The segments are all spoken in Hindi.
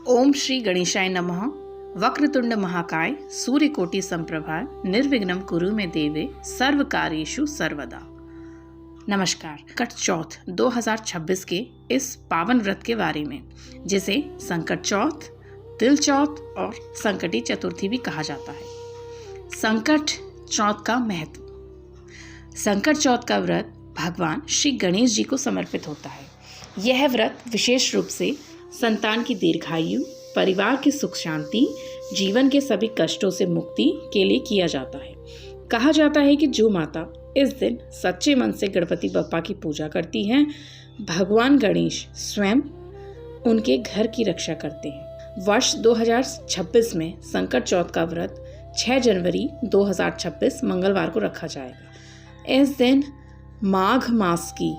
ओम श्री गणेशाय नमः। वक्रतुंड महाकाय सूर्यकोटि संप्रभा निर्विघ्नं कुरु मे देवे सर्व कार्येषु सर्वदा। नमस्कार। संकट चौथ 2026 के इस पावन व्रत के बारे में, जिसे संकट चौथ, तिल चौथ और संकटी चतुर्थी भी कहा जाता है। संकट चौथ का महत्व। संकट चौथ का व्रत भगवान श्री गणेश जी को समर्पित होता है। यह व्रत विशेष रूप से संतान की दीर्घायु, परिवार की सुख शांति, जीवन के सभी कष्टों से मुक्ति के लिए किया जाता है। कहा जाता है कि जो माता इस दिन सच्चे मन से गणपति बप्पा की पूजा करती हैं, भगवान गणेश स्वयं उनके घर की रक्षा करते हैं। वर्ष 2026 में संकट चौथ का व्रत 6 जनवरी 2026 मंगलवार को रखा जाएगा। इस दिन माघ मास की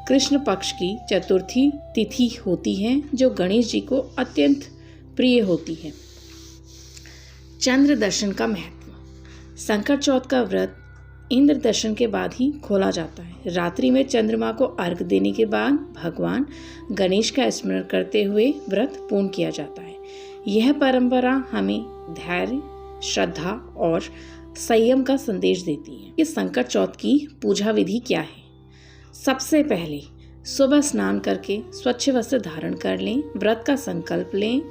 कृष्ण पक्ष की चतुर्थी तिथि होती है, जो गणेश जी को अत्यंत प्रिय होती है। चंद्र दर्शन का महत्व। संकट चौथ का व्रत इंद्र दर्शन के बाद ही खोला जाता है। रात्रि में चंद्रमा को अर्घ देने के बाद भगवान गणेश का स्मरण करते हुए व्रत पूर्ण किया जाता है। यह परंपरा हमें धैर्य, श्रद्धा और संयम का संदेश देती है। कि संकट चौथ की पूजा विधि क्या है? सबसे पहले सुबह स्नान करके स्वच्छ वस्त्र धारण कर लें, व्रत का संकल्प लें,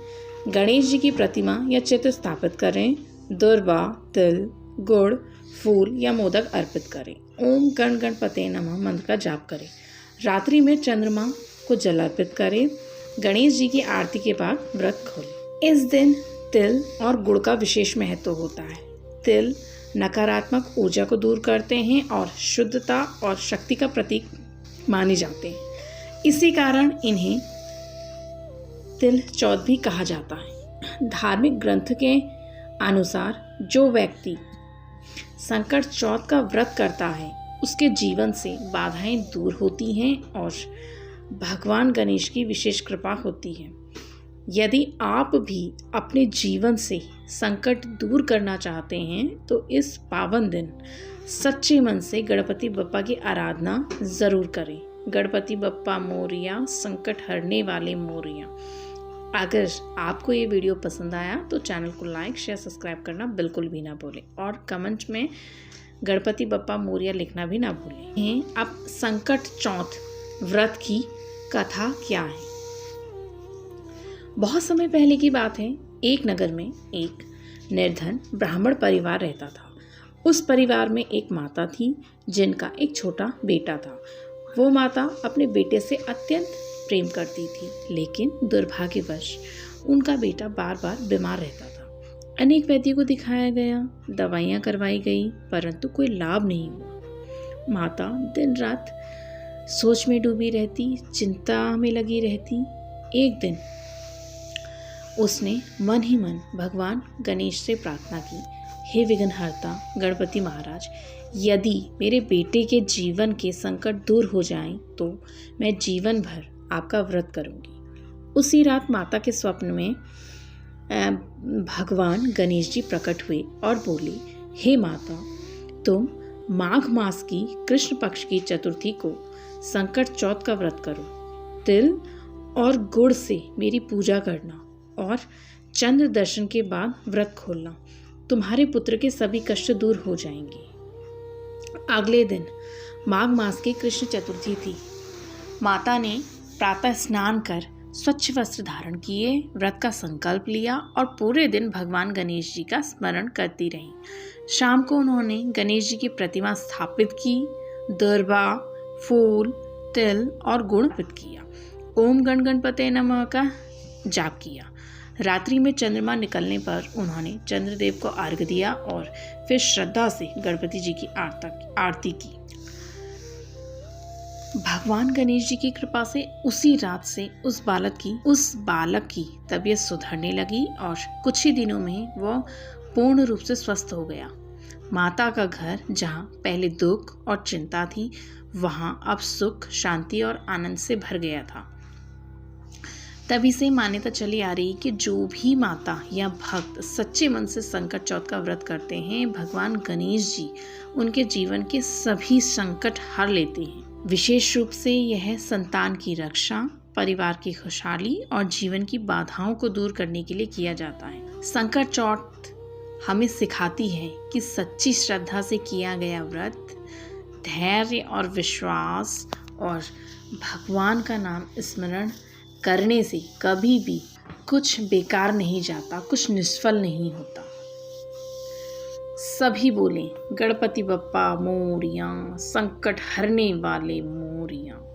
गणेश जी की प्रतिमा या चित्र स्थापित करें, दुर्वा, तिल, गुड़, फूल या मोदक अर्पित करें। ओम गण गणपते नमः मंत्र का जाप करें। रात्रि में चंद्रमा को जल अर्पित करें। गणेश जी की आरती के बाद व्रत खोलें। इस दिन तिल और गुड़ का विशेष महत्व होता है। तिल नकारात्मक ऊर्जा को दूर करते हैं और शुद्धता और शक्ति का प्रतीक माने जाते हैं। इसी कारण इन्हें तिल चौथ भी कहा जाता है। धार्मिक ग्रंथ के अनुसार जो व्यक्ति संकट चौथ का व्रत करता है, उसके जीवन से बाधाएं दूर होती हैं और भगवान गणेश की विशेष कृपा होती है। यदि आप भी अपने जीवन से संकट दूर करना चाहते हैं, तो इस पावन दिन सच्चे मन से गणपति बप्पा की आराधना जरूर करें। गणपति बप्पा मोरिया, संकट हरने वाले मोरिया। अगर आपको ये वीडियो पसंद आया तो चैनल को लाइक, शेयर, सब्सक्राइब करना बिल्कुल भी ना भूलें और कमेंट में गणपति बप्पा मोरिया लिखना भी ना भूलें। अब संकट चौथ व्रत की कथा क्या है? बहुत समय पहले की बात है। एक नगर में एक निर्धन ब्राह्मण परिवार रहता था। उस परिवार में एक माता थी, जिनका एक छोटा बेटा था। वो माता अपने बेटे से अत्यंत प्रेम करती थी, लेकिन दुर्भाग्यवश उनका बेटा बार बार बीमार रहता था। अनेक वैद्यों को दिखाया गया, दवाइयाँ करवाई गई, परंतु कोई लाभ नहीं हुआ। माता दिन रात सोच में डूबी रहती, चिंता में लगी रहती। एक दिन उसने मन ही मन भगवान गणेश से प्रार्थना की, हे विघ्नहर्ता गणपति महाराज, यदि मेरे बेटे के जीवन के संकट दूर हो जाएं, तो मैं जीवन भर आपका व्रत करूंगी। उसी रात माता के स्वप्न में भगवान गणेश जी प्रकट हुए और बोले, हे माता, तुम माघ मास की कृष्ण पक्ष की चतुर्थी को संकट चौथ का व्रत करो। तिल और गुड़ से मेरी पूजा करना और चंद्र दर्शन के बाद व्रत खोलना। तुम्हारे पुत्र के सभी कष्ट दूर हो जाएंगे। अगले दिन माघ मास की कृष्ण चतुर्थी थी। माता ने प्रातः स्नान कर स्वच्छ वस्त्र धारण किए, व्रत का संकल्प लिया और पूरे दिन भगवान गणेश जी का स्मरण करती रही। शाम को उन्होंने गणेश जी की प्रतिमा स्थापित की, दुर्वा, फूल, तिल और गुड़ अर्पित किया। ओम गण गणपते नमः का जाप किया। रात्रि में चंद्रमा निकलने पर उन्होंने चंद्रदेव को अर्घ्य दिया और फिर श्रद्धा से गणपति जी की आरती की। भगवान गणेश जी की कृपा से उसी रात से उस बालक की तबीयत सुधरने लगी और कुछ ही दिनों में वह पूर्ण रूप से स्वस्थ हो गया। माता का घर, जहाँ पहले दुख और चिंता थी, वहाँ अब सुख, शांति और आनंद से भर गया था। तभी से मान्यता चली आ रही कि जो भी माता या भक्त सच्चे मन से संकट चौथ का व्रत करते हैं, भगवान गणेश जी उनके जीवन के सभी संकट हर लेते हैं। विशेष रूप से यह संतान की रक्षा, परिवार की खुशहाली और जीवन की बाधाओं को दूर करने के लिए किया जाता है। संकट चौथ हमें सिखाती है कि सच्ची श्रद्धा से किया गया व्रत, धैर्य और विश्वास और भगवान का नाम स्मरण करने से कभी भी कुछ बेकार नहीं जाता, कुछ निष्फल नहीं होता। सभी बोलें गणपति बप्पा मोरिया, संकट हरने वाले मोरिया।